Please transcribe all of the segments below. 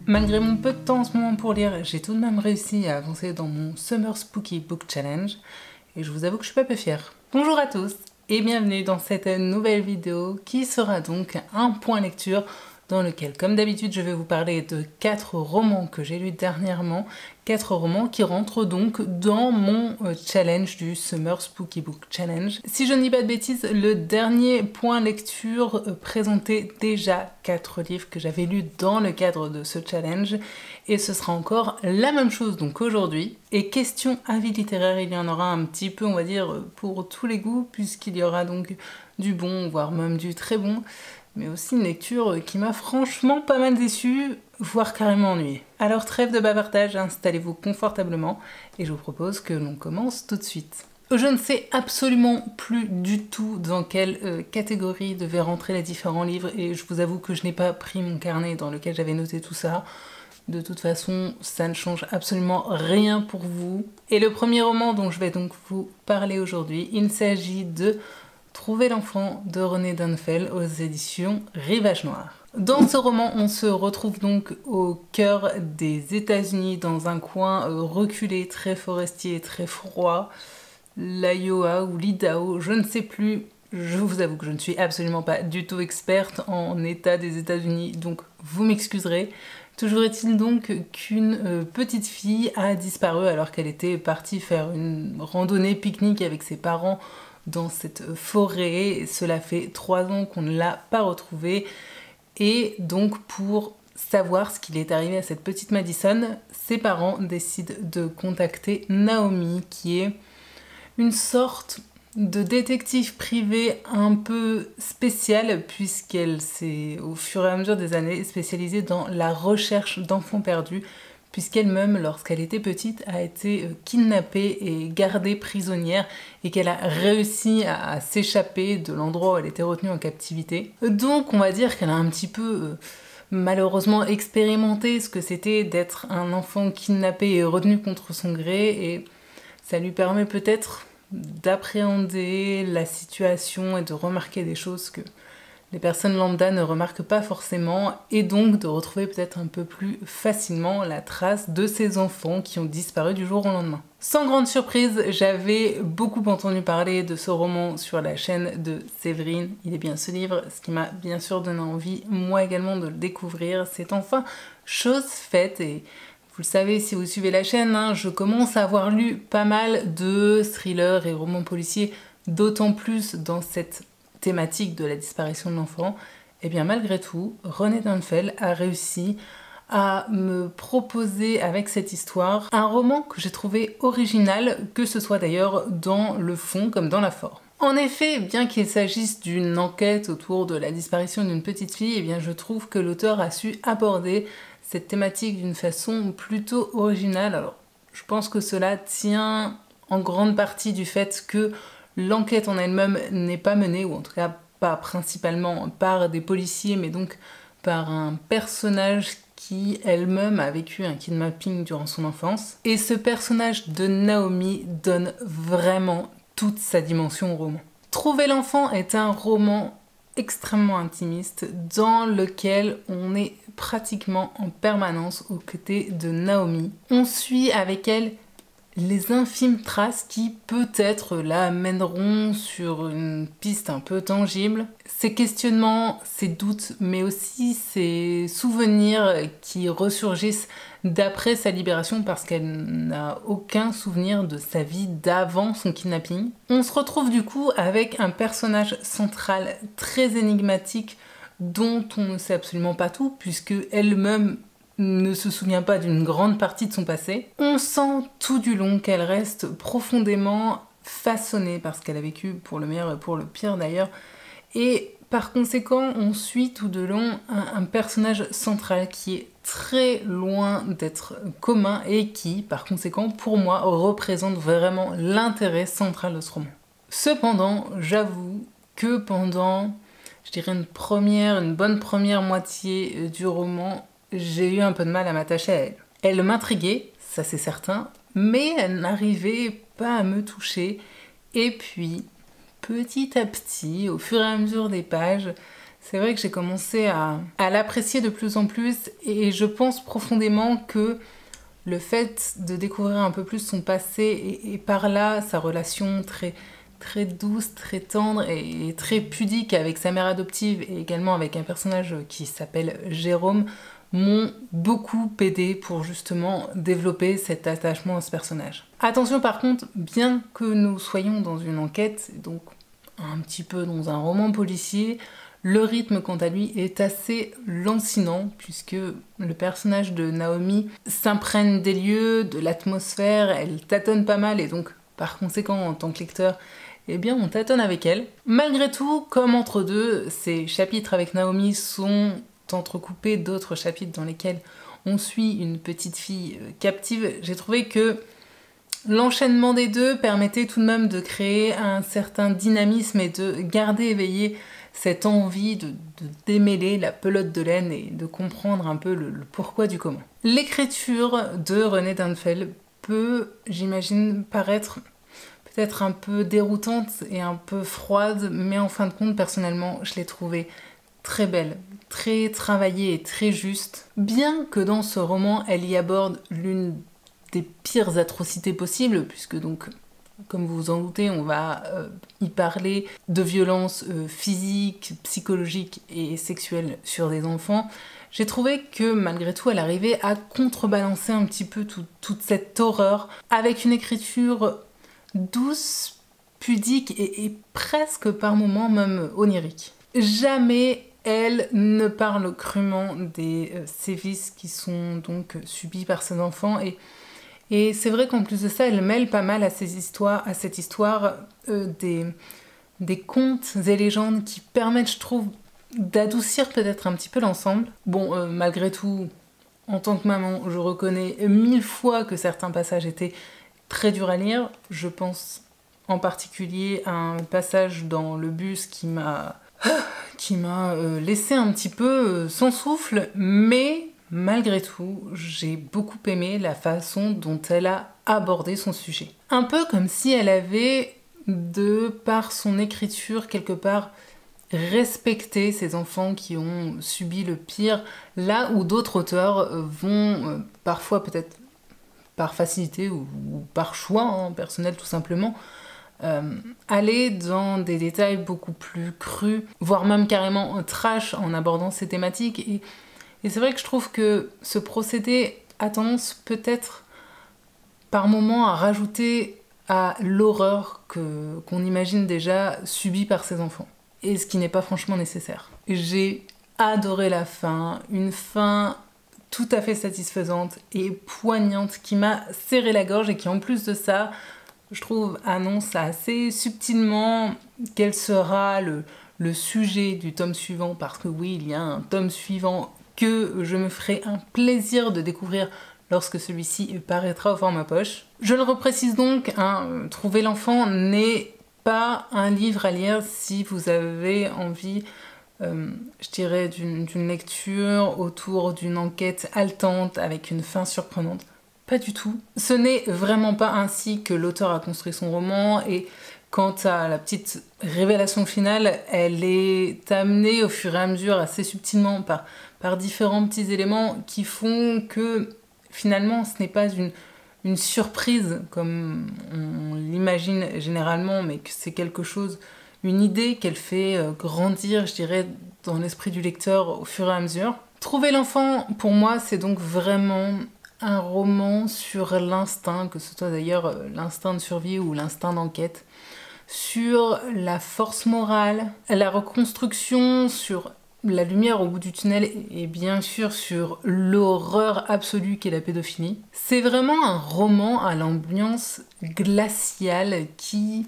Malgré mon peu de temps en ce moment pour lire, j'ai tout de même réussi à avancer dans mon Summer Spooky Book Challenge et je vous avoue que je suis pas peu fière. Bonjour à tous et bienvenue dans cette nouvelle vidéo qui sera donc un point lecture dans lequel, comme d'habitude, je vais vous parler de 4 romans que j'ai lus dernièrement, 4 romans qui rentrent donc dans mon challenge du Summer Spooky Book Challenge. Si je ne dis pas de bêtises, le dernier point lecture présentait déjà 4 livres que j'avais lus dans le cadre de ce challenge, et ce sera encore la même chose donc aujourd'hui. Et question avis littéraire, il y en aura un petit peu, on va dire, pour tous les goûts, puisqu'il y aura donc du bon, voire même du très bon, mais aussi une lecture qui m'a franchement pas mal déçue, voire carrément ennuyée. Alors trêve de bavardage, installez-vous confortablement et je vous propose que l'on commence tout de suite. Je ne sais absolument plus du tout dans quelle catégorie devaient rentrer les différents livres et je vous avoue que je n'ai pas pris mon carnet dans lequel j'avais noté tout ça. De toute façon, ça ne change absolument rien pour vous. Et le premier roman dont je vais donc vous parler aujourd'hui, il s'agit de Trouver l'enfant de René Dunfell aux éditions Rivage Noir. Dans ce roman, on se retrouve donc au cœur des États-Unis, dans un coin reculé, très forestier, très froid, l'Iowa ou l'Idaho, je ne sais plus. Je vous avoue que je ne suis absolument pas du tout experte en état des États-Unis, donc vous m'excuserez. Toujours est-il donc qu'une petite fille a disparu alors qu'elle était partie faire une randonnée pique-nique avec ses parents dans cette forêt. Cela fait 3 ans qu'on ne l'a pas retrouvée. Et donc pour savoir ce qu'il est arrivé à cette petite Madison, ses parents décident de contacter Naomi, qui est une sorte de détective privée un peu spéciale, puisqu'elle s'est au fur et à mesure des années spécialisée dans la recherche d'enfants perdus, puisqu'elle-même, lorsqu'elle était petite, a été kidnappée et gardée prisonnière et qu'elle a réussi à s'échapper de l'endroit où elle était retenue en captivité. Donc on va dire qu'elle a un petit peu malheureusement expérimenté ce que c'était d'être un enfant kidnappé et retenu contre son gré, et ça lui permet peut-être d'appréhender la situation et de remarquer des choses que les personnes lambda ne remarquent pas forcément, et donc de retrouver peut-être un peu plus facilement la trace de ces enfants qui ont disparu du jour au lendemain. Sans grande surprise, j'avais beaucoup entendu parler de ce roman sur la chaîne de Séverine. Il est bien ce livre, ce qui m'a bien sûr donné envie, moi également, de le découvrir. C'est enfin chose faite, et vous le savez si vous suivez la chaîne, hein, je commence à avoir lu pas mal de thrillers et romans policiers, d'autant plus dans cette thématique de la disparition de l'enfant. Et bien malgré tout, René Dunfell a réussi à me proposer avec cette histoire un roman que j'ai trouvé original, que ce soit d'ailleurs dans le fond comme dans la forme. En effet, bien qu'il s'agisse d'une enquête autour de la disparition d'une petite fille, eh bien je trouve que l'auteur a su aborder cette thématique d'une façon plutôt originale. Alors, je pense que cela tient en grande partie du fait que l'enquête en elle-même n'est pas menée, ou en tout cas pas principalement par des policiers, mais donc par un personnage qui elle-même a vécu un kidnapping durant son enfance. Et ce personnage de Naomi donne vraiment toute sa dimension au roman. Trouver l'enfant est un roman extrêmement intimiste dans lequel on est pratiquement en permanence aux côtés de Naomi. On suit avec elle les infimes traces qui peut-être la mèneront sur une piste un peu tangible. Ces questionnements, ces doutes, mais aussi ces souvenirs qui ressurgissent d'après sa libération parce qu'elle n'a aucun souvenir de sa vie d'avant son kidnapping. On se retrouve du coup avec un personnage central très énigmatique dont on ne sait absolument pas tout, puisque elle-même ne se souvient pas d'une grande partie de son passé. On sent tout du long qu'elle reste profondément façonnée par ce qu'elle a vécu, pour le meilleur et pour le pire d'ailleurs, et par conséquent on suit tout de long un personnage central qui est très loin d'être commun et qui, par conséquent, pour moi, représente vraiment l'intérêt central de ce roman. Cependant, j'avoue que pendant, je dirais, une bonne première moitié du roman, j'ai eu un peu de mal à m'attacher à elle. Elle m'intriguait, ça c'est certain, mais elle n'arrivait pas à me toucher. Et puis, petit à petit, au fur et à mesure des pages, c'est vrai que j'ai commencé à l'apprécier de plus en plus et je pense profondément que le fait de découvrir un peu plus son passé et par là sa relation très douce, très tendre et très pudique avec sa mère adoptive et également avec un personnage qui s'appelle Jérôme m'ont beaucoup aidé pour justement développer cet attachement à ce personnage. Attention par contre, bien que nous soyons dans une enquête, donc un petit peu dans un roman policier, le rythme quant à lui est assez lancinant puisque le personnage de Naomi s'imprègne des lieux, de l'atmosphère, elle tâtonne pas mal et donc par conséquent en tant que lecteur, eh bien on tâtonne avec elle. Malgré tout, comme entre deux, ces chapitres avec Naomi sont entrecoupés d'autres chapitres dans lesquels on suit une petite fille captive, j'ai trouvé que l'enchaînement des deux permettait tout de même de créer un certain dynamisme et de garder éveillé cette envie de démêler la pelote de laine et de comprendre un peu le pourquoi du comment. L'écriture de René Dunfell peut, j'imagine, paraître peut-être un peu déroutante et un peu froide, mais en fin de compte, personnellement, je l'ai trouvée très belle, très travaillée et très juste. Bien que dans ce roman, elle y aborde l'une des pires atrocités possibles, puisque donc, comme vous vous en doutez, on va y parler de violences physiques, psychologiques et sexuelles sur des enfants. J'ai trouvé que malgré tout, elle arrivait à contrebalancer un petit peu toute cette horreur avec une écriture douce, pudique et presque par moments même onirique. Jamais elle ne parle crûment des sévices qui sont donc subis par ses enfants et c'est vrai qu'en plus de ça, elle mêle pas mal à cette histoire des contes et légendes qui permettent, je trouve, d'adoucir peut-être un petit peu l'ensemble. Bon, malgré tout, en tant que maman, je reconnais 1000 fois que certains passages étaient très durs à lire. Je pense en particulier à un passage dans le bus qui m'a laissé un petit peu sans souffle, mais malgré tout, j'ai beaucoup aimé la façon dont elle a abordé son sujet. Un peu comme si elle avait, de par son écriture, quelque part, respecté ces enfants qui ont subi le pire, là où d'autres auteurs vont, parfois peut-être par facilité ou par choix personnel tout simplement, aller dans des détails beaucoup plus crus, voire même carrément trash en abordant ces thématiques. Et c'est vrai que je trouve que ce procédé a tendance peut-être par moments à rajouter à l'horreur qu'on imagine déjà subie par ces enfants. Et ce qui n'est pas franchement nécessaire. J'ai adoré la fin, une fin tout à fait satisfaisante et poignante qui m'a serré la gorge et qui en plus de ça, je trouve, annonce assez subtilement quel sera le sujet du tome suivant, parce que oui, il y a un tome suivant que je me ferai un plaisir de découvrir lorsque celui-ci paraîtra au format poche. Je le reprécise donc, Trouver l'enfant n'est pas un livre à lire si vous avez envie, je dirais, d'une lecture autour d'une enquête haletante avec une fin surprenante. Pas du tout. Ce n'est vraiment pas ainsi que l'auteur a construit son roman et quant à la petite révélation finale, elle est amenée au fur et à mesure assez subtilement par différents petits éléments qui font que finalement ce n'est pas une surprise comme on l'imagine généralement, mais que c'est quelque chose, une idée qu'elle fait grandir, je dirais, dans l'esprit du lecteur au fur et à mesure. Trouver l'enfant, pour moi, c'est donc vraiment un roman sur l'instinct, que ce soit d'ailleurs l'instinct de survie ou l'instinct d'enquête, sur la force morale, la reconstruction, sur la lumière au bout du tunnel et bien sûr sur l'horreur absolue qu'est la pédophilie. C'est vraiment un roman à l'ambiance glaciale qui,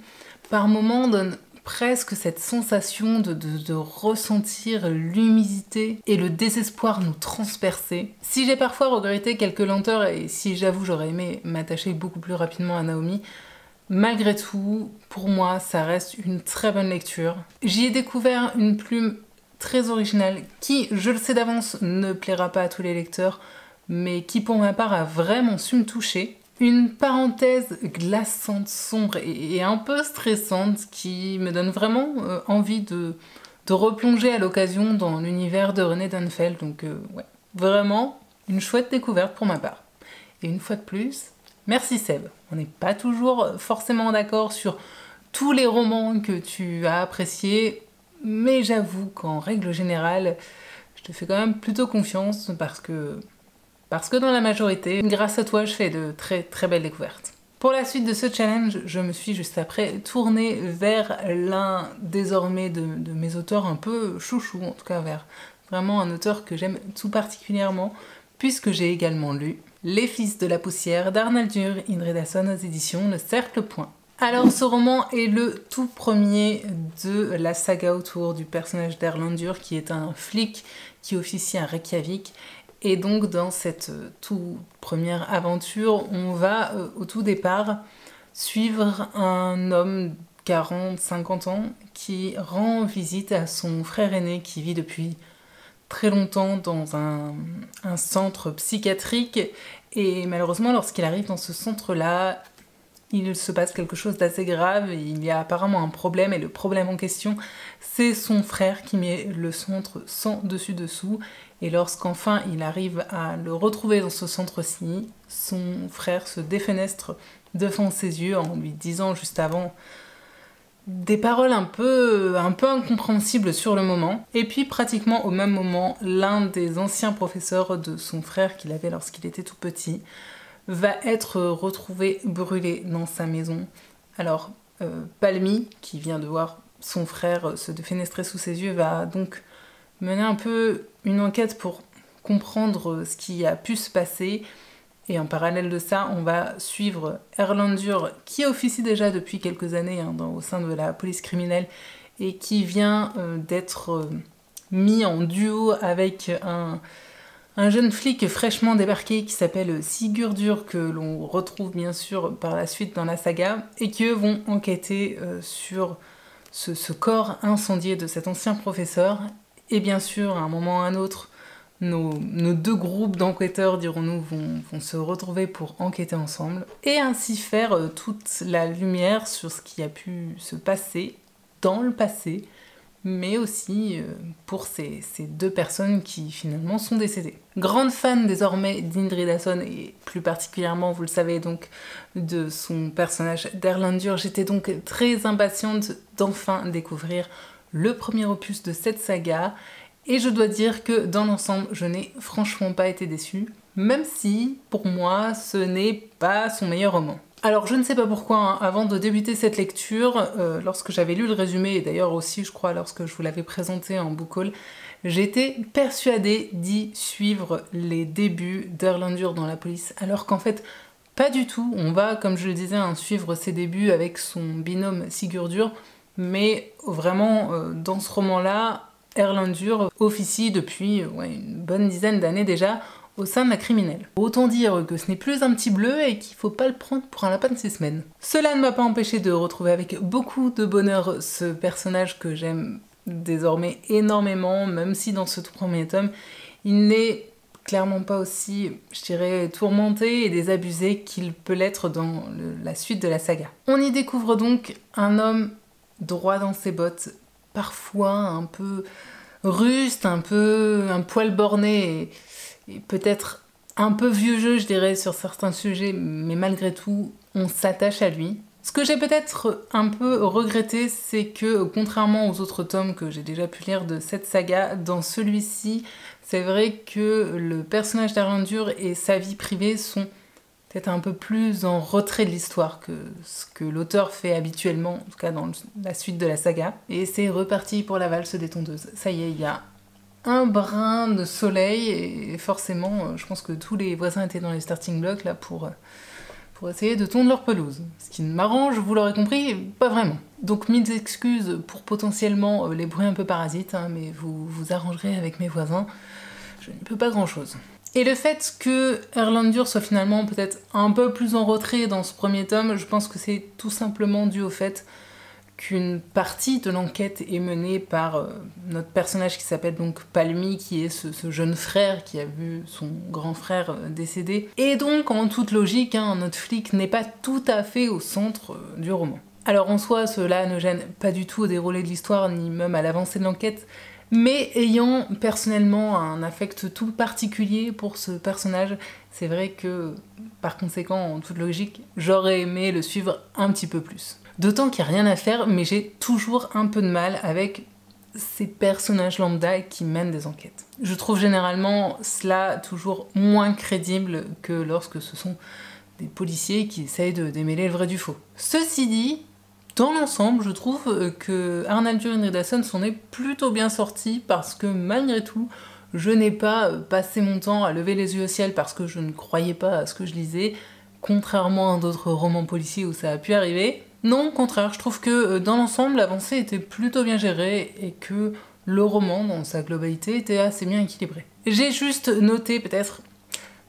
par moments, donne presque cette sensation de ressentir l'humidité et le désespoir nous transpercer. Si j'ai parfois regretté quelques lenteurs et si j'avoue j'aurais aimé m'attacher beaucoup plus rapidement à Naomi, malgré tout, pour moi, ça reste une très bonne lecture. J'y ai découvert une plume très originale qui, je le sais d'avance, ne plaira pas à tous les lecteurs, mais qui pour ma part a vraiment su me toucher. Une parenthèse glaçante, sombre et un peu stressante qui me donne vraiment envie de de replonger à l'occasion dans l'univers de René Dunfeld. Donc ouais, vraiment une chouette découverte pour ma part. Et une fois de plus, merci Seb. On n'est pas toujours forcément d'accord sur tous les romans que tu as appréciés, mais j'avoue qu'en règle générale, je te fais quand même plutôt confiance parce que dans la majorité, grâce à toi, je fais de très très belles découvertes. Pour la suite de ce challenge, je me suis juste après tournée vers l'un désormais de mes auteurs un peu chouchou, en tout cas vers vraiment un auteur que j'aime tout particulièrement, puisque j'ai également lu Les Fils de la Poussière d'Arnaldur Indridason aux éditions Le Cercle Point. Alors ce roman est le tout premier de la saga autour du personnage d'Erlendur qui est un flic qui officie à Reykjavik. Et donc dans cette toute première aventure, on va au tout départ suivre un homme 40-50 ans qui rend visite à son frère aîné qui vit depuis très longtemps dans un centre psychiatrique. Et malheureusement, lorsqu'il arrive dans ce centre-là, il se passe quelque chose d'assez grave, il y a apparemment un problème, et le problème en question, c'est son frère qui met le centre sans dessus-dessous, et lorsqu'enfin il arrive à le retrouver dans ce centre-ci, son frère se défenestre devant ses yeux en lui disant juste avant des paroles un peu incompréhensibles sur le moment, et puis pratiquement au même moment, l'un des anciens professeurs de son frère qu'il avait lorsqu'il était tout petit, va être retrouvé brûlé dans sa maison. Alors, Palmy, qui vient de voir son frère se défenestrer sous ses yeux, va donc mener un peu une enquête pour comprendre ce qui a pu se passer. Et en parallèle de ça, on va suivre Erlendur, qui officie déjà depuis quelques années au sein de la police criminelle et qui vient d'être mis en duo avec un jeune flic fraîchement débarqué qui s'appelle Sigurdur, que l'on retrouve bien sûr par la suite dans la saga, et qui eux vont enquêter sur ce corps incendié de cet ancien professeur. Et bien sûr, à un moment ou à un autre, nos deux groupes d'enquêteurs, dirons-nous, vont se retrouver pour enquêter ensemble, et ainsi faire toute la lumière sur ce qui a pu se passer dans le passé, mais aussi pour ces deux personnes qui finalement sont décédées. Grande fan désormais d'Indridason et plus particulièrement, vous le savez donc, de son personnage d'Erlendur, j'étais donc très impatiente d'enfin découvrir le premier opus de cette saga, et je dois dire que dans l'ensemble, je n'ai franchement pas été déçue, même si pour moi ce n'est pas son meilleur roman. Alors je ne sais pas pourquoi, avant de débuter cette lecture, lorsque j'avais lu le résumé, et d'ailleurs aussi je crois lorsque je vous l'avais présenté en book haul, j'étais persuadée d'y suivre les débuts d'Erlendur dans la police, alors qu'en fait pas du tout. On va, comme je le disais, suivre ses débuts avec son binôme Sigurdur, mais vraiment dans ce roman-là, Erlendur officie depuis une bonne dizaine d'années déjà au sein de la criminelle. Autant dire que ce n'est plus un petit bleu et qu'il faut pas le prendre pour un lapin de 6 semaines. Cela ne m'a pas empêché de retrouver avec beaucoup de bonheur ce personnage que j'aime désormais énormément, même si dans ce tout premier tome, il n'est clairement pas aussi, je dirais, tourmenté et désabusé qu'il peut l'être dans la suite de la saga. On y découvre donc un homme droit dans ses bottes, parfois un peu ruste, un poil borné et peut-être un peu vieux jeu, je dirais, sur certains sujets, mais malgré tout, on s'attache à lui. Ce que j'ai peut-être un peu regretté, c'est que, contrairement aux autres tomes que j'ai déjà pu lire de cette saga, dans celui-ci, c'est vrai que le personnage d'Erlendur et sa vie privée sont peut-être un peu plus en retrait de l'histoire que ce que l'auteur fait habituellement, en tout cas dans la suite de la saga. Et c'est reparti pour la valse des tondeuses. Ça y est, il y a un brin de soleil et forcément, je pense que tous les voisins étaient dans les starting blocks là pour essayer de tondre leur pelouse. Ce qui m'arrange, vous l'aurez compris, pas vraiment. Donc mille excuses pour potentiellement les bruits un peu parasites, mais vous vous arrangerez avec mes voisins, je n'y peux pas grand-chose. Et le fait que Erlendur soit finalement peut-être un peu plus en retrait dans ce premier tome, je pense que c'est tout simplement dû au fait qu'une partie de l'enquête est menée par notre personnage qui s'appelle donc Palmy, qui est ce jeune frère qui a vu son grand frère décédé. Et donc, en toute logique, notre flic n'est pas tout à fait au centre du roman. Alors en soi, cela ne gêne pas du tout au déroulé de l'histoire, ni même à l'avancée de l'enquête, mais ayant personnellement un affect tout particulier pour ce personnage, c'est vrai que, par conséquent, en toute logique, j'aurais aimé le suivre un petit peu plus. D'autant qu'il n'y a rien à faire, mais j'ai toujours un peu de mal avec ces personnages lambda qui mènent des enquêtes. Je trouve généralement cela toujours moins crédible que lorsque ce sont des policiers qui essayent de démêler le vrai du faux. Ceci dit, dans l'ensemble, je trouve que Arnaldur Indridason s'en est plutôt bien sorti parce que malgré tout, je n'ai pas passé mon temps à lever les yeux au ciel parce que je ne croyais pas à ce que je lisais, contrairement à d'autres romans policiers où ça a pu arriver. Non, au contraire, je trouve que dans l'ensemble, l'avancée était plutôt bien gérée et que le roman, dans sa globalité, était assez bien équilibré. J'ai juste noté peut-être,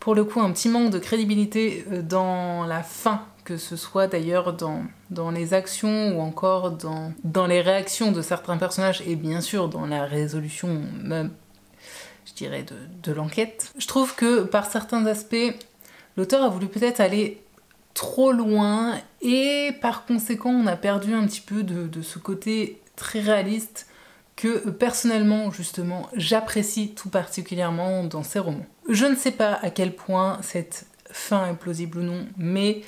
pour le coup, un petit manque de crédibilité dans la fin, que ce soit d'ailleurs dans les actions ou encore dans les réactions de certains personnages et bien sûr dans la résolution même, je dirais, de l'enquête. Je trouve que par certains aspects, l'auteur a voulu peut-être aller trop loin et par conséquent on a perdu un petit peu de ce côté très réaliste que personnellement justement j'apprécie tout particulièrement dans ces romans. Je ne sais pas à quel point cette fin est plausible ou non, mais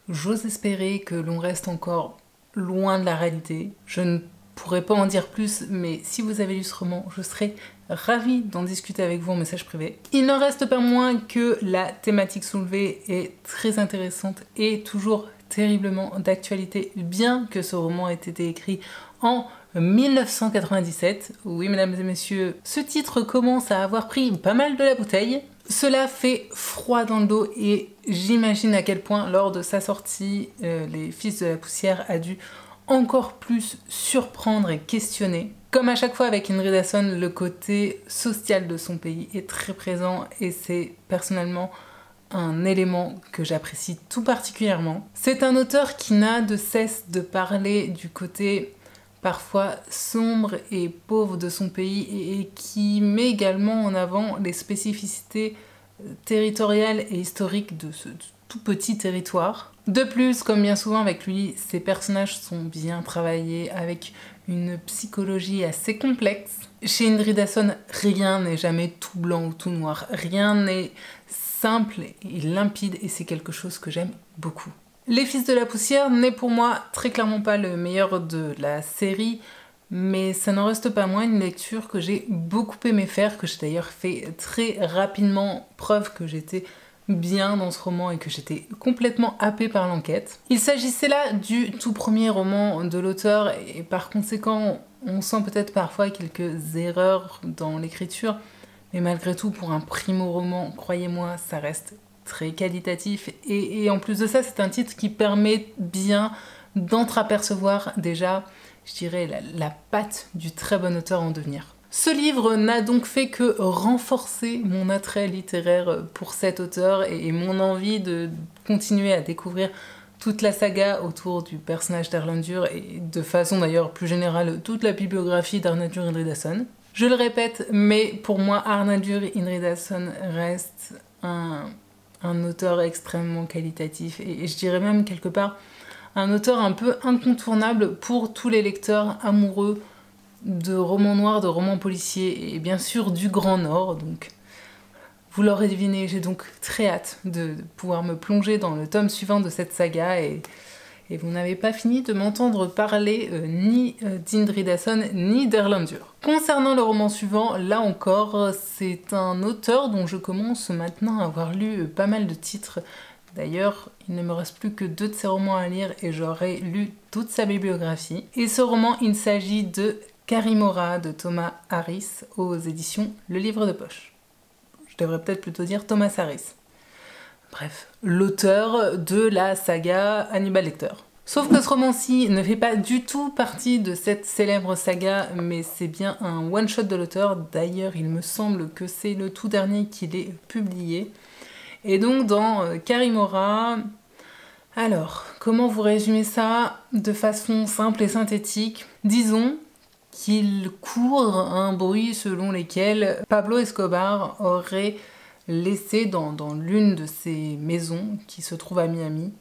j'ose espérer que l'on reste encore loin de la réalité. Je ne pourrais pas en dire plus, mais si vous avez lu ce roman, je serais ravie d'en discuter avec vous en message privé. Il n'en reste pas moins que la thématique soulevée est très intéressante et toujours terriblement d'actualité, bien que ce roman ait été écrit en 1997. Oui, mesdames et messieurs, ce titre commence à avoir pris pas mal de la bouteille. Cela fait froid dans le dos et j'imagine à quel point, lors de sa sortie, Les Fils de la Poussière a dû encore plus surprendre et questionner. Comme à chaque fois avec Indridason, le côté social de son pays est très présent et c'est personnellement un élément que j'apprécie tout particulièrement. C'est un auteur qui n'a de cesse de parler du côté parfois sombre et pauvre de son pays et qui met également en avant les spécificités territoriales et historiques de ce tout petit territoire. De plus, comme bien souvent avec lui, ses personnages sont bien travaillés avec une psychologie assez complexe. Chez Indridason, rien n'est jamais tout blanc ou tout noir, rien n'est simple et limpide et c'est quelque chose que j'aime beaucoup. Les Fils de la Poussière n'est pour moi très clairement pas le meilleur de la série, mais ça n'en reste pas moins une lecture que j'ai beaucoup aimé faire, que j'ai d'ailleurs fait très rapidement, preuve que j'étais bien dans ce roman et que j'étais complètement happée par l'enquête. Il s'agissait là du tout premier roman de l'auteur et par conséquent on sent peut-être parfois quelques erreurs dans l'écriture, mais malgré tout pour un primo-roman, croyez-moi, ça reste très qualitatif et en plus de ça c'est un titre qui permet bien d'entreapercevoir déjà, je dirais, la patte du très bon auteur en devenir. Ce livre n'a donc fait que renforcer mon attrait littéraire pour cet auteur et mon envie de continuer à découvrir toute la saga autour du personnage d'Arnaldur et de façon d'ailleurs plus générale toute la bibliographie d'Arnaldur Indridason. Je le répète, mais pour moi Arnaldur Indridason reste un auteur extrêmement qualitatif et je dirais même quelque part un auteur un peu incontournable pour tous les lecteurs amoureux de romans noirs, de romans policiers et bien sûr du Grand Nord. Donc vous l'aurez deviné, j'ai donc très hâte de pouvoir me plonger dans le tome suivant de cette saga et vous n'avez pas fini de m'entendre parler ni d'Indridason ni d'Erlendur. Concernant le roman suivant, là encore, c'est un auteur dont je commence maintenant à avoir lu pas mal de titres. D'ailleurs, il ne me reste plus que 2 de ses romans à lire et j'aurai lu toute sa bibliographie. Et ce roman, il s'agit de Karimora de Thomas Harris aux éditions Le Livre de Poche. Je devrais peut-être plutôt dire Thomas Harris. Bref, l'auteur de la saga Hannibal Lecter. Sauf que ce roman-ci ne fait pas du tout partie de cette célèbre saga, mais c'est bien un one-shot de l'auteur. D'ailleurs, il me semble que c'est le tout dernier qu'il ait publié. Et donc dans Karimora, alors, comment vous résumer ça de façon simple et synthétique? Disons qu'il court un bruit selon lequel Pablo Escobar aurait laissé dans l'une de ses maisons qui se trouve à Miami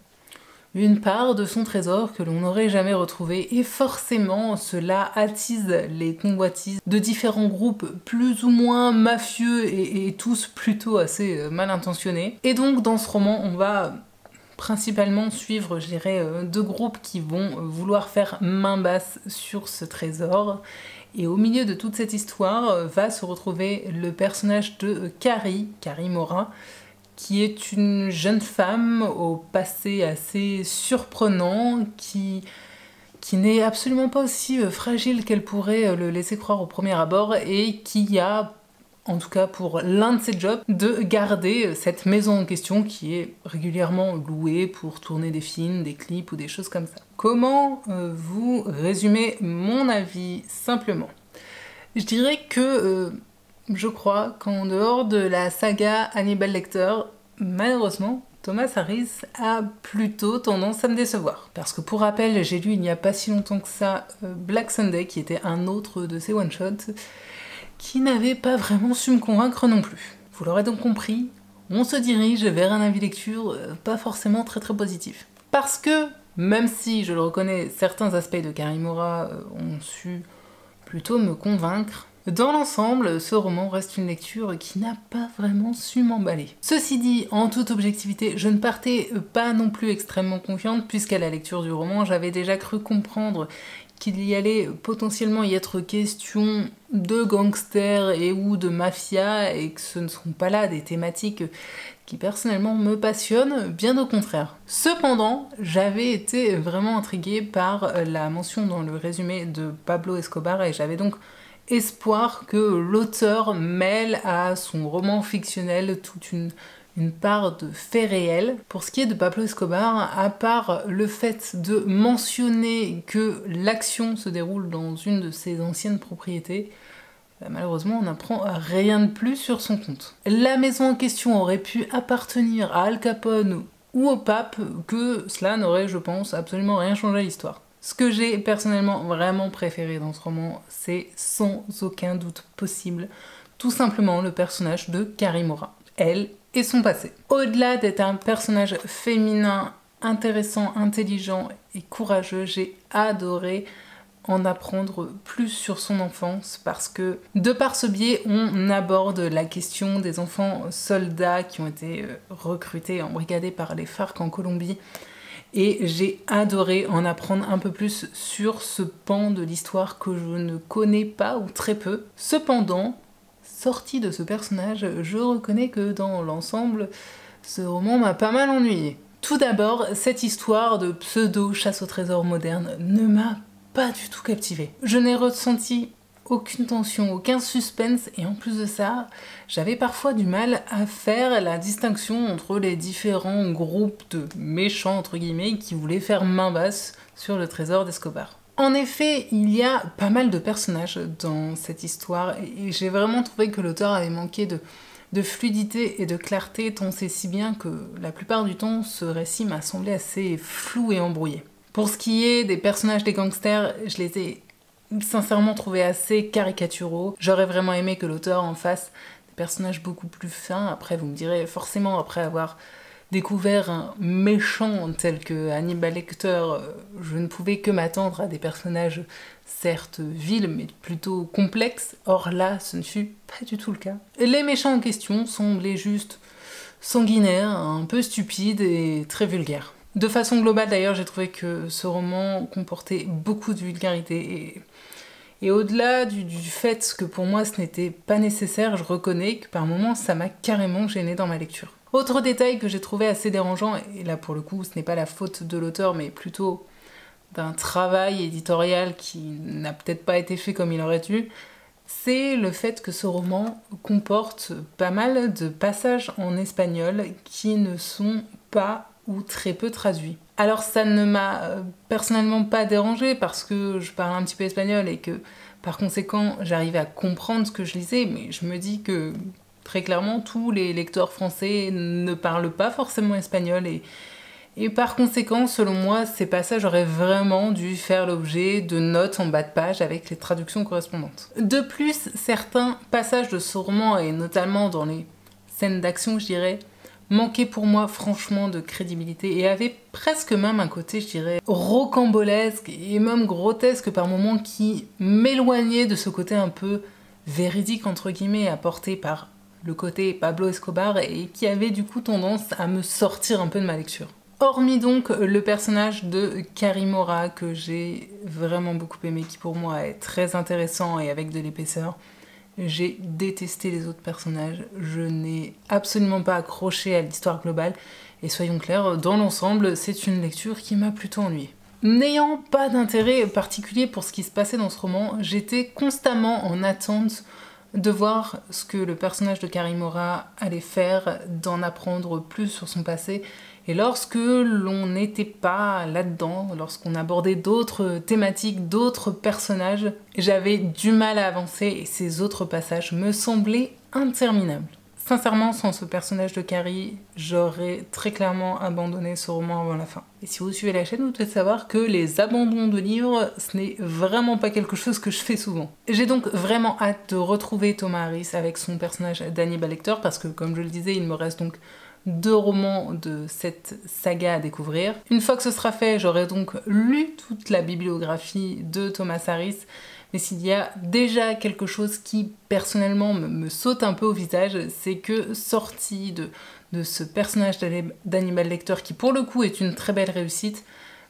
une part de son trésor que l'on n'aurait jamais retrouvé, et forcément cela attise les convoitises de différents groupes plus ou moins mafieux et tous plutôt assez mal intentionnés. Et donc dans ce roman on va principalement suivre, je dirais, deux groupes qui vont vouloir faire main basse sur ce trésor. Et au milieu de toute cette histoire va se retrouver le personnage de Carrie Mora, qui est une jeune femme au passé assez surprenant, qui n'est absolument pas aussi fragile qu'elle pourrait le laisser croire au premier abord, et qui a, en tout cas pour l'un de ses jobs, de garder cette maison en question qui est régulièrement louée pour tourner des films, des clips ou des choses comme ça. Comment vous résumer mon avis simplement? Je dirais que je crois qu'en dehors de la saga Hannibal Lecter, malheureusement, Thomas Harris a plutôt tendance à me décevoir. Parce que pour rappel, j'ai lu il n'y a pas si longtemps que ça Black Sunday, qui était un autre de ses one-shots, qui n'avait pas vraiment su me convaincre non plus. Vous l'aurez donc compris, on se dirige vers un avis lecture pas forcément très positif. Parce que, même si, je le reconnais, certains aspects de Carrie Mora ont su plutôt me convaincre, dans l'ensemble, ce roman reste une lecture qui n'a pas vraiment su m'emballer. Ceci dit, en toute objectivité, je ne partais pas non plus extrêmement confiante, puisqu'à la lecture du roman, j'avais déjà cru comprendre qu'il y allait potentiellement y être question de gangsters et ou de mafia, et que ce ne seront pas là des thématiques qui personnellement me passionnent, bien au contraire. Cependant, j'avais été vraiment intriguée par la mention dans le résumé de Pablo Escobar, et j'avais donc espoir que l'auteur mêle à son roman fictionnel toute une part de faits réels. Pour ce qui est de Pablo Escobar, à part le fait de mentionner que l'action se déroule dans une de ses anciennes propriétés, malheureusement on n'apprend rien de plus sur son compte. La maison en question aurait pu appartenir à Al Capone ou au pape, que cela n'aurait, je pense, absolument rien changé à l'histoire. Ce que j'ai personnellement vraiment préféré dans ce roman, c'est sans aucun doute possible, tout simplement le personnage de Carrie Mora, elle et son passé. Au-delà d'être un personnage féminin intéressant, intelligent et courageux, j'ai adoré en apprendre plus sur son enfance, parce que de par ce biais, on aborde la question des enfants soldats qui ont été recrutés, embrigadés par les FARC en Colombie. Et j'ai adoré en apprendre un peu plus sur ce pan de l'histoire que je ne connais pas ou très peu. Cependant, sorti de ce personnage, je reconnais que dans l'ensemble, ce roman m'a pas mal ennuyée. Tout d'abord, cette histoire de pseudo-chasse au trésor moderne ne m'a pas du tout captivée. Je n'ai ressenti aucune tension, aucun suspense, et en plus de ça, j'avais parfois du mal à faire la distinction entre les différents groupes de méchants entre guillemets qui voulaient faire main basse sur le trésor d'Escobar. En effet, il y a pas mal de personnages dans cette histoire, et j'ai vraiment trouvé que l'auteur avait manqué de fluidité et de clarté, tant c'est si bien que la plupart du temps, ce récit m'a semblé assez flou et embrouillé. Pour ce qui est des personnages des gangsters, je les ai sincèrement trouvé assez caricaturaux. J'aurais vraiment aimé que l'auteur en fasse des personnages beaucoup plus fins. Après, vous me direz, forcément, après avoir découvert un méchant tel que Hannibal Lecter, je ne pouvais que m'attendre à des personnages certes vils, mais plutôt complexes. Or là, ce ne fut pas du tout le cas. Les méchants en question semblaient juste sanguinaires, un peu stupides et très vulgaires. De façon globale d'ailleurs, j'ai trouvé que ce roman comportait beaucoup de vulgarité, et au-delà du fait que pour moi ce n'était pas nécessaire, je reconnais que par moments ça m'a carrément gênée dans ma lecture. Autre détail que j'ai trouvé assez dérangeant, et là pour le coup ce n'est pas la faute de l'auteur mais plutôt d'un travail éditorial qui n'a peut-être pas été fait comme il aurait dû, c'est le fait que ce roman comporte pas mal de passages en espagnol qui ne sont pas ou très peu traduits. Alors ça ne m'a personnellement pas dérangée parce que je parle un petit peu espagnol et que par conséquent j'arrivais à comprendre ce que je lisais, mais je me dis que très clairement tous les lecteurs français ne parlent pas forcément espagnol, et par conséquent selon moi ces passages auraient vraiment dû faire l'objet de notes en bas de page avec les traductions correspondantes. De plus, certains passages de ce roman, et notamment dans les scènes d'action je dirais, manquait pour moi franchement de crédibilité et avait presque même un côté, je dirais, rocambolesque et même grotesque par moments qui m'éloignait de ce côté un peu véridique entre guillemets apporté par le côté Pablo Escobar et qui avait du coup tendance à me sortir un peu de ma lecture. Hormis donc le personnage de Carrie Mora que j'ai vraiment beaucoup aimé, qui pour moi est très intéressant et avec de l'épaisseur, j'ai détesté les autres personnages, je n'ai absolument pas accroché à l'histoire globale et soyons clairs, dans l'ensemble, c'est une lecture qui m'a plutôt ennuyée. N'ayant pas d'intérêt particulier pour ce qui se passait dans ce roman, j'étais constamment en attente de voir ce que le personnage de Carrie Mora allait faire, d'en apprendre plus sur son passé. Et lorsque l'on n'était pas là-dedans, lorsqu'on abordait d'autres thématiques, d'autres personnages, j'avais du mal à avancer et ces autres passages me semblaient interminables. Sincèrement, sans ce personnage de Carrie, j'aurais très clairement abandonné ce roman avant la fin. Et si vous suivez la chaîne, vous devez savoir que les abandons de livres, ce n'est vraiment pas quelque chose que je fais souvent. J'ai donc vraiment hâte de retrouver Thomas Harris avec son personnage d'Hannibal Lecter, parce que comme je le disais, il me reste donc 2 romans de cette saga à découvrir. Une fois que ce sera fait, j'aurai donc lu toute la bibliographie de Thomas Harris, mais s'il y a déjà quelque chose qui personnellement me saute un peu au visage, c'est que sorti de ce personnage d'Hannibal Lecter, qui pour le coup est une très belle réussite,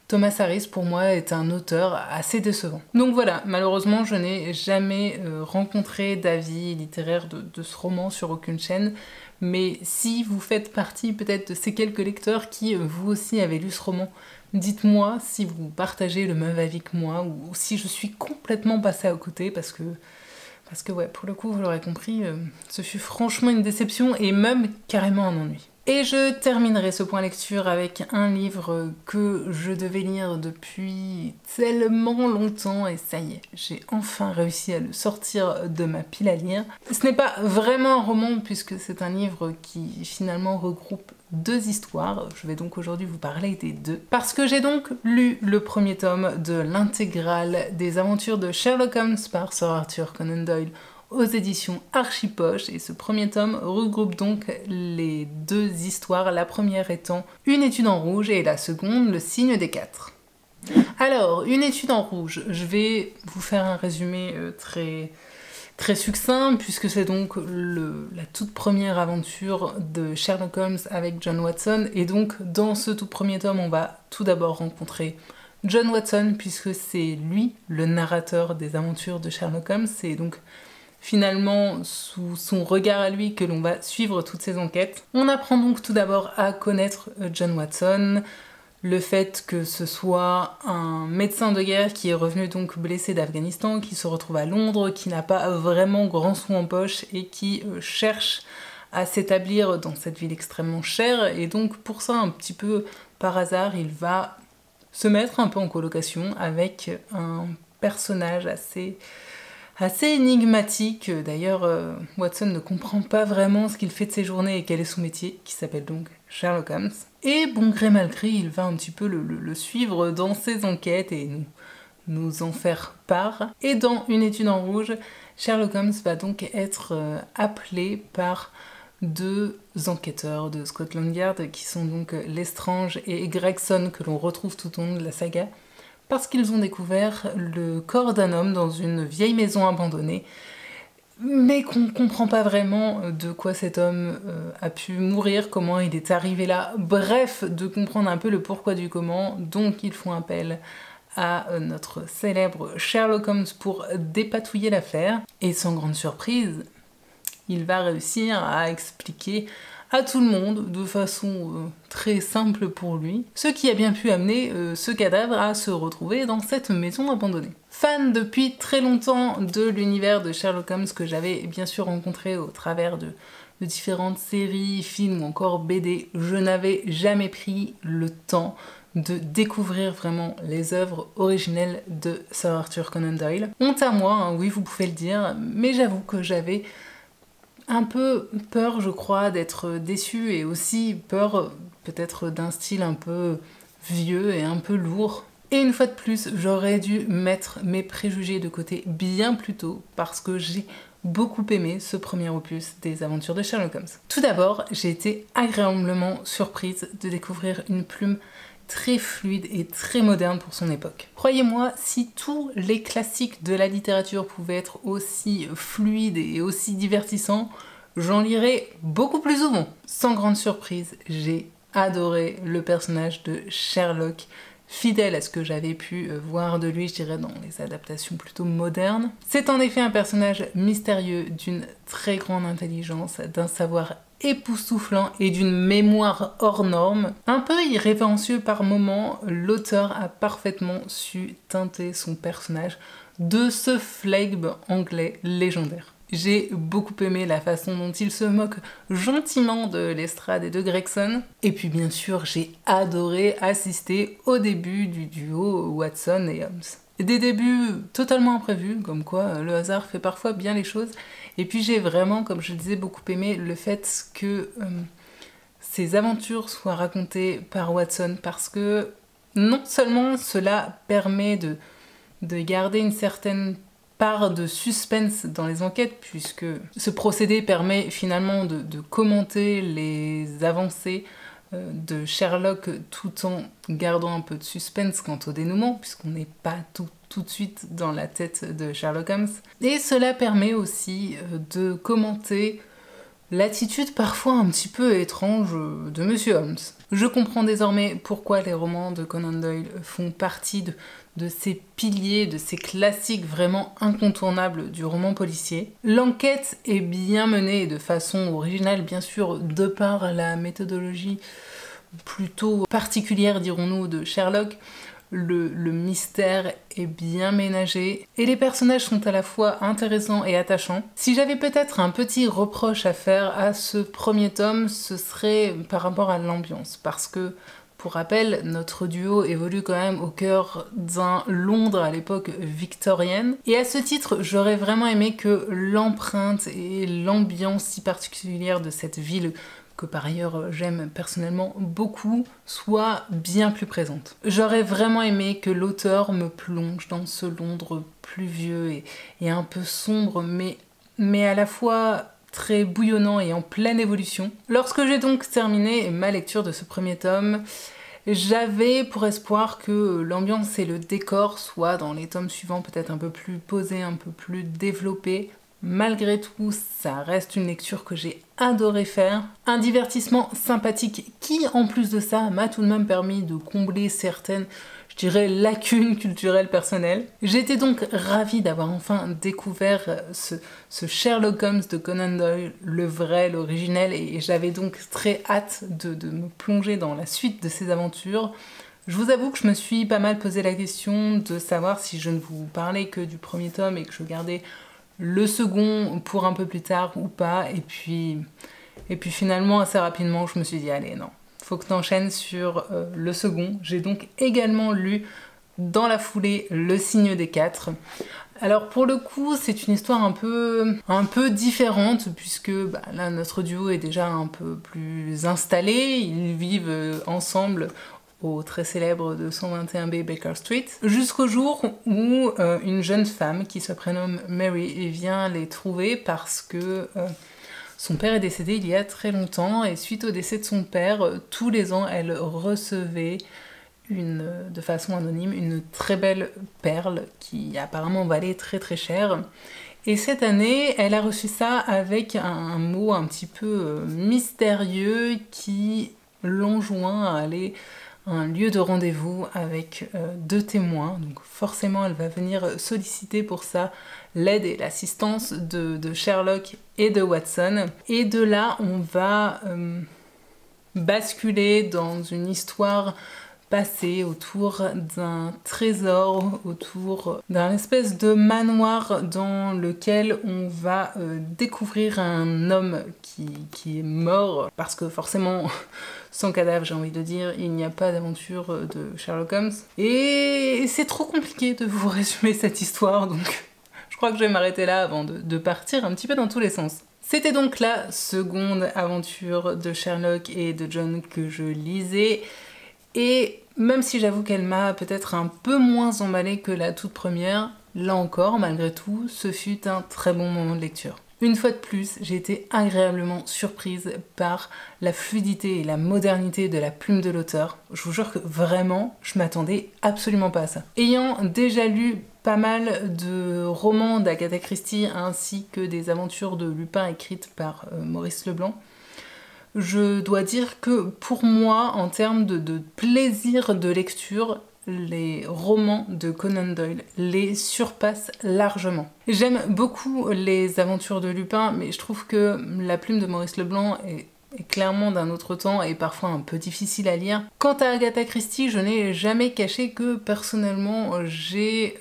Thomas Harris pour moi est un auteur assez décevant. Donc voilà, malheureusement je n'ai jamais rencontré d'avis littéraire de ce roman sur aucune chaîne, mais si vous faites partie peut-être de ces quelques lecteurs qui vous aussi avez lu ce roman, dites-moi si vous partagez le même avis que moi ou si je suis complètement passée à côté parce que ouais, pour le coup, vous l'aurez compris, ce fut franchement une déception et même carrément un ennui. Et je terminerai ce point lecture avec un livre que je devais lire depuis tellement longtemps et ça y est, j'ai enfin réussi à le sortir de ma pile à lire. Ce n'est pas vraiment un roman puisque c'est un livre qui finalement regroupe 2 histoires. Je vais donc aujourd'hui vous parler des 2. Parce que j'ai donc lu le premier tome de l'intégrale des aventures de Sherlock Holmes par Sir Arthur Conan Doyle aux éditions Archipoche et ce premier tome regroupe donc les 2 histoires, la première étant Une étude en rouge et la seconde Le signe des 4. Alors, Une étude en rouge, je vais vous faire un résumé très succinct puisque c'est donc la toute première aventure de Sherlock Holmes avec John Watson et donc dans ce tout premier tome on va tout d'abord rencontrer John Watson puisque c'est lui le narrateur des aventures de Sherlock Holmes, c'est donc finalement sous son regard à lui que l'on va suivre toutes ces enquêtes. On apprend donc tout d'abord à connaître John Watson, le fait que ce soit un médecin de guerre qui est revenu donc blessé d'Afghanistan, qui se retrouve à Londres, qui n'a pas vraiment grand sou en poche et qui cherche à s'établir dans cette ville extrêmement chère et donc pour ça un petit peu par hasard il va se mettre un peu en colocation avec un personnage assez énigmatique. D'ailleurs, Watson ne comprend pas vraiment ce qu'il fait de ses journées et quel est son métier, qui s'appelle donc Sherlock Holmes. Et bon gré mal gré, il va un petit peu le suivre dans ses enquêtes et nous en faire part. Et dans Une étude en rouge, Sherlock Holmes va donc être appelé par 2 enquêteurs de Scotland Yard, qui sont donc Lestrange et Gregson, que l'on retrouve tout au long de la saga, parce qu'ils ont découvert le corps d'un homme dans une vieille maison abandonnée, mais qu'on ne comprend pas vraiment de quoi cet homme a pu mourir, comment il est arrivé là, bref, de comprendre un peu le pourquoi du comment, donc ils font appel à notre célèbre Sherlock Holmes pour dépatouiller l'affaire, et sans grande surprise, il va réussir à expliquer à tout le monde, de façon très simple pour lui, ce qui a bien pu amener ce cadavre à se retrouver dans cette maison abandonnée. Fan depuis très longtemps de l'univers de Sherlock Holmes que j'avais bien sûr rencontré au travers de différentes séries, films ou encore BD, je n'avais jamais pris le temps de découvrir vraiment les œuvres originelles de Sir Arthur Conan Doyle. Honte à moi, hein, oui vous pouvez le dire, mais j'avoue que j'avais un peu peur, je crois, d'être déçue et aussi peur peut-être d'un style un peu vieux et un peu lourd. Et une fois de plus, j'aurais dû mettre mes préjugés de côté bien plus tôt parce que j'ai beaucoup aimé ce premier opus des aventures de Sherlock Holmes. Tout d'abord, j'ai été agréablement surprise de découvrir une plume très fluide et très moderne pour son époque. Croyez-moi, si tous les classiques de la littérature pouvaient être aussi fluides et aussi divertissants, j'en lirais beaucoup plus souvent. Sans grande surprise, j'ai adoré le personnage de Sherlock, fidèle à ce que j'avais pu voir de lui, je dirais, dans les adaptations plutôt modernes. C'est en effet un personnage mystérieux, d'une très grande intelligence, d'un savoir époustouflant et d'une mémoire hors norme. Un peu irrévérencieux par moments, l'auteur a parfaitement su teinter son personnage de ce flegme anglais légendaire. J'ai beaucoup aimé la façon dont il se moque gentiment de Lestrade et de Gregson. Et puis bien sûr, j'ai adoré assister au début du duo Watson et Holmes. Des débuts totalement imprévus, comme quoi le hasard fait parfois bien les choses. Et puis j'ai vraiment, comme je le disais, beaucoup aimé le fait que ces aventures soient racontées par Watson, parce que non seulement cela permet de garder une certaine part de suspense dans les enquêtes, puisque ce procédé permet finalement de commenter les avancées de Sherlock tout en gardant un peu de suspense quant au dénouement, puisqu'on n'est pas tout de suite dans la tête de Sherlock Holmes. Et cela permet aussi de commenter l'attitude parfois un petit peu étrange de Monsieur Holmes. Je comprends désormais pourquoi les romans de Conan Doyle font partie de ces piliers, de ces classiques vraiment incontournables du roman policier. L'enquête est bien menée de façon originale, bien sûr, de par la méthodologie plutôt particulière, dirons-nous, de Sherlock. Le mystère est bien ménagé et les personnages sont à la fois intéressants et attachants. Si j'avais peut-être un petit reproche à faire à ce premier tome, ce serait par rapport à l'ambiance, parce que, pour rappel, notre duo évolue quand même au cœur d'un Londres à l'époque victorienne, et à ce titre, j'aurais vraiment aimé que l'empreinte et l'ambiance si particulière de cette ville, que par ailleurs j'aime personnellement beaucoup, soit bien plus présente. J'aurais vraiment aimé que l'auteur me plonge dans ce Londres pluvieux et un peu sombre, mais à la fois très bouillonnant et en pleine évolution. Lorsque j'ai donc terminé ma lecture de ce premier tome, j'avais pour espoir que l'ambiance et le décor soient dans les tomes suivants peut-être un peu plus posés, un peu plus développés. Malgré tout, ça reste une lecture que j'ai adoré faire. Un divertissement sympathique qui, en plus de ça, m'a tout de même permis de combler certaines, je dirais, lacunes culturelles personnelles. J'étais donc ravie d'avoir enfin découvert ce Sherlock Holmes de Conan Doyle, le vrai, l'originel, et j'avais donc très hâte de me plonger dans la suite de ces aventures. Je vous avoue que je me suis pas mal posé la question de savoir si je ne vous parlais que du premier tome et que je gardais le second pour un peu plus tard ou pas, et puis finalement assez rapidement je me suis dit allez non, faut que t'enchaînes sur le second. J'ai donc également lu dans la foulée Le Signe des Quatre. Alors pour le coup c'est une histoire un peu différente, puisque là notre duo est déjà un peu plus installé, ils vivent ensemble au très célèbre 221B Baker Street, jusqu'au jour où une jeune femme qui se prénomme Mary vient les trouver parce que son père est décédé il y a très longtemps, et suite au décès de son père, tous les ans elle recevait de façon anonyme une très belle perle qui apparemment valait très très cher. Et cette année, elle a reçu ça avec un mot un petit peu mystérieux qui l'enjoint à aller un lieu de rendez-vous avec deux témoins, donc forcément elle va venir solliciter pour ça l'aide et l'assistance de Sherlock et de Watson, et de là on va basculer dans une histoire passée autour d'un trésor, autour d'un espèce de manoir dans lequel on va découvrir un homme qui est mort, parce que forcément sans cadavre, j'ai envie de dire, il n'y a pas d'aventure de Sherlock Holmes. Et c'est trop compliqué de vous résumer cette histoire, donc je crois que je vais m'arrêter là avant de partir un petit peu dans tous les sens. C'était donc la seconde aventure de Sherlock et de John que je lisais, et même si j'avoue qu'elle m'a peut-être un peu moins emballée que la toute première, là encore, malgré tout, ce fut un très bon moment de lecture. Une fois de plus, j'ai été agréablement surprise par la fluidité et la modernité de la plume de l'auteur. Je vous jure que vraiment, je m'attendais absolument pas à ça. Ayant déjà lu pas mal de romans d'Agatha Christie ainsi que des aventures de Lupin écrites par Maurice Leblanc, je dois dire que pour moi, en termes de plaisir de lecture, les romans de Conan Doyle les surpassent largement. J'aime beaucoup les aventures de Lupin, mais je trouve que la plume de Maurice Leblanc est clairement d'un autre temps et parfois un peu difficile à lire. Quant à Agatha Christie, je n'ai jamais caché que personnellement j'ai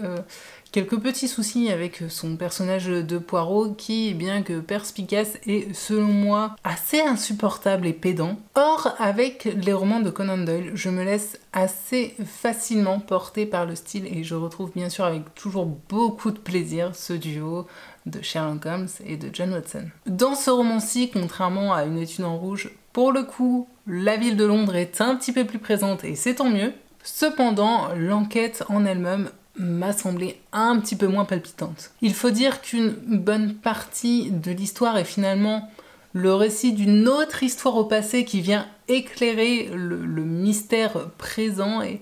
quelques petits soucis avec son personnage de Poirot qui, bien que perspicace, est selon moi assez insupportable et pédant. Or, avec les romans de Conan Doyle, je me laisse assez facilement porter par le style et je retrouve bien sûr avec toujours beaucoup de plaisir ce duo de Sherlock Holmes et de John Watson. Dans ce roman-ci, contrairement à Une étude en rouge, pour le coup, la ville de Londres est un petit peu plus présente et c'est tant mieux. Cependant, l'enquête en elle-même m'a semblé un petit peu moins palpitante. Il faut dire qu'une bonne partie de l'histoire est finalement le récit d'une autre histoire au passé qui vient éclairer le mystère présent et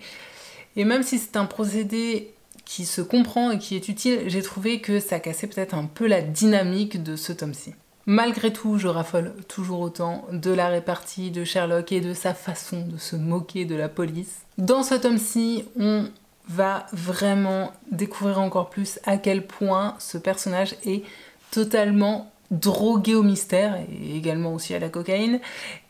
même si c'est un procédé qui se comprend et qui est utile, j'ai trouvé que ça cassait peut-être un peu la dynamique de ce tome-ci. Malgré tout, je raffole toujours autant de la répartie de Sherlock et de sa façon de se moquer de la police. Dans ce tome-ci, on va vraiment découvrir encore plus à quel point ce personnage est totalement drogué au mystère et également aussi à la cocaïne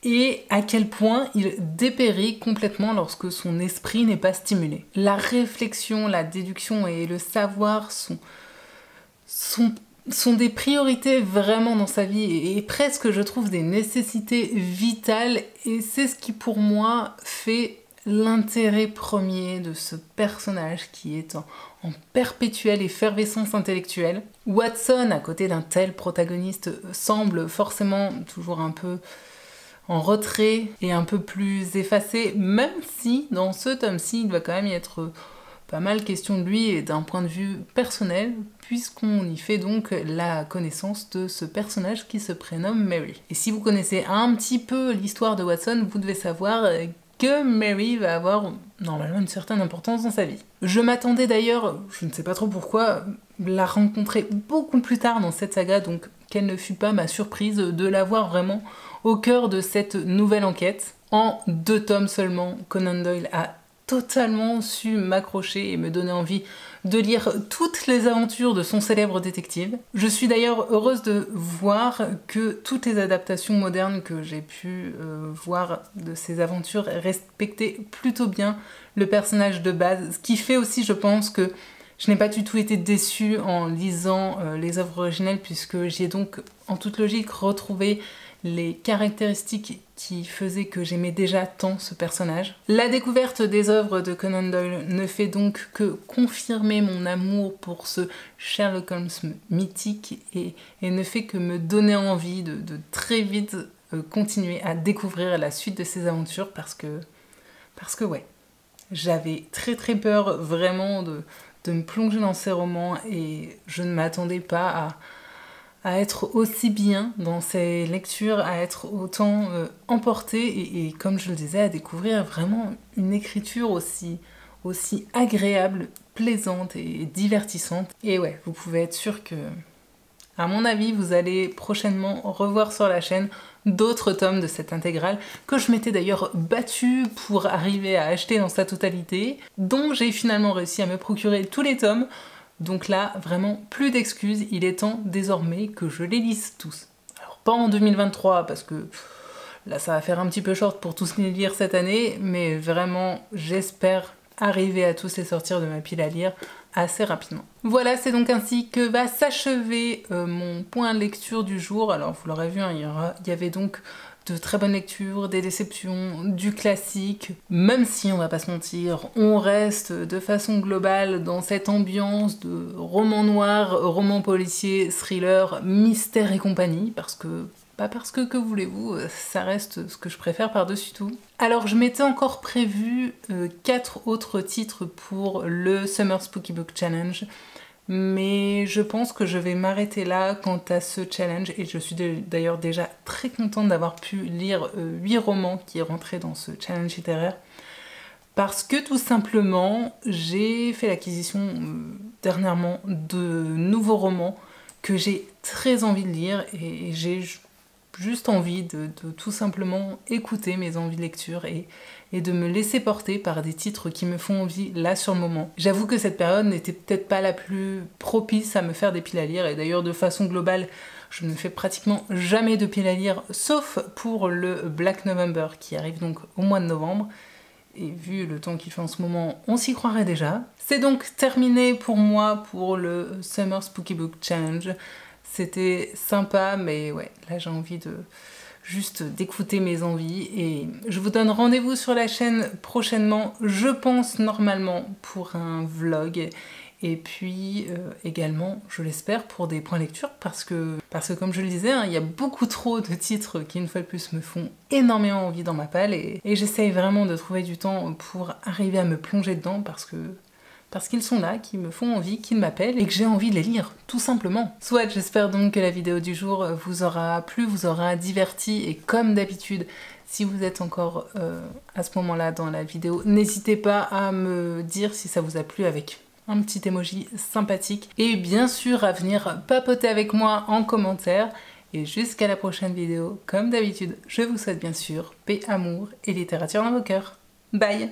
et à quel point il dépérit complètement lorsque son esprit n'est pas stimulé. La réflexion, la déduction et le savoir sont des priorités vraiment dans sa vie et presque je trouve des nécessités vitales et c'est ce qui pour moi fait l'intérêt premier de ce personnage qui est en perpétuelle effervescence intellectuelle. Watson, à côté d'un tel protagoniste, semble forcément toujours un peu en retrait et un peu plus effacé, même si dans ce tome-ci, il va quand même y être pas mal question de lui et d'un point de vue personnel, puisqu'on y fait donc la connaissance de ce personnage qui se prénomme Mary. Et si vous connaissez un petit peu l'histoire de Watson, vous devez savoir que Mary va avoir normalement une certaine importance dans sa vie. Je m'attendais d'ailleurs, je ne sais pas trop pourquoi, la rencontrer beaucoup plus tard dans cette saga, donc quelle ne fut pas ma surprise de la voir vraiment au cœur de cette nouvelle enquête. En 2 tomes seulement, Conan Doyle a totalement su m'accrocher et me donner envie de lire toutes les aventures de son célèbre détective. Je suis d'ailleurs heureuse de voir que toutes les adaptations modernes que j'ai pu voir de ces aventures respectaient plutôt bien le personnage de base, ce qui fait aussi, je pense, que je n'ai pas du tout été déçue en lisant les œuvres originelles puisque j'y ai donc en toute logique retrouvé les caractéristiques qui faisaient que j'aimais déjà tant ce personnage. La découverte des œuvres de Conan Doyle ne fait donc que confirmer mon amour pour ce Sherlock Holmes mythique et ne fait que me donner envie de très vite continuer à découvrir la suite de ses aventures parce que ouais, j'avais très peur vraiment de me plonger dans ces romans et je ne m'attendais pas à être aussi bien dans ces lectures, à être autant emportée et comme je le disais, à découvrir vraiment une écriture aussi agréable, plaisante et divertissante. Et ouais, vous pouvez être sûr que, à mon avis, vous allez prochainement revoir sur la chaîne d'autres tomes de cette intégrale que je m'étais d'ailleurs battue pour arriver à acheter dans sa totalité, dont j'ai finalement réussi à me procurer tous les tomes. Donc là, vraiment, plus d'excuses, il est temps désormais que je les lise tous. Alors pas en 2023, parce que là ça va faire un petit peu short pour tous les lire cette année, mais vraiment, j'espère arriver à tous les sortir de ma pile à lire assez rapidement. Voilà, c'est donc ainsi que va s'achever mon point lecture du jour. Alors vous l'aurez vu, hein, il y avait donc de très bonnes lectures, des déceptions, du classique. Même si, on va pas se mentir, on reste de façon globale dans cette ambiance de roman noir, roman policier, thriller, mystère et compagnie, parce que Bah parce que voulez-vous, ça reste ce que je préfère par-dessus tout. Alors je m'étais encore prévu 4 autres titres pour le Summer Spooky Book Challenge, mais je pense que je vais m'arrêter là quant à ce challenge, et je suis d'ailleurs déjà très contente d'avoir pu lire 8 romans qui rentraient dans ce challenge littéraire. Parce que tout simplement, j'ai fait l'acquisition dernièrement de nouveaux romans que j'ai très envie de lire, et j'ai juste envie de tout simplement écouter mes envies de lecture et de me laisser porter par des titres qui me font envie là sur le moment. J'avoue que cette période n'était peut-être pas la plus propice à me faire des piles à lire, et d'ailleurs de façon globale, je ne fais pratiquement jamais de piles à lire, sauf pour le Black November qui arrive donc au mois de novembre. Et vu le temps qu'il fait en ce moment, on s'y croirait déjà. C'est donc terminé pour moi pour le Summer Spooky Book Challenge. C'était sympa, mais ouais, là j'ai envie de juste d'écouter mes envies, et je vous donne rendez-vous sur la chaîne prochainement, je pense normalement pour un vlog, et puis également, je l'espère, pour des points lecture, parce que comme je le disais, hein, il y a beaucoup trop de titres qui, une fois de plus, me font énormément envie dans ma palle, et j'essaye vraiment de trouver du temps pour arriver à me plonger dedans, parce qu'ils sont là, qu'ils me font envie, qu'ils m'appellent, et que j'ai envie de les lire, tout simplement. Soit, j'espère donc que la vidéo du jour vous aura plu, vous aura diverti, et comme d'habitude, si vous êtes encore à ce moment-là dans la vidéo, n'hésitez pas à me dire si ça vous a plu avec un petit emoji sympathique, et bien sûr à venir papoter avec moi en commentaire. Et jusqu'à la prochaine vidéo, comme d'habitude, je vous souhaite bien sûr paix, amour et littérature dans vos cœurs. Bye!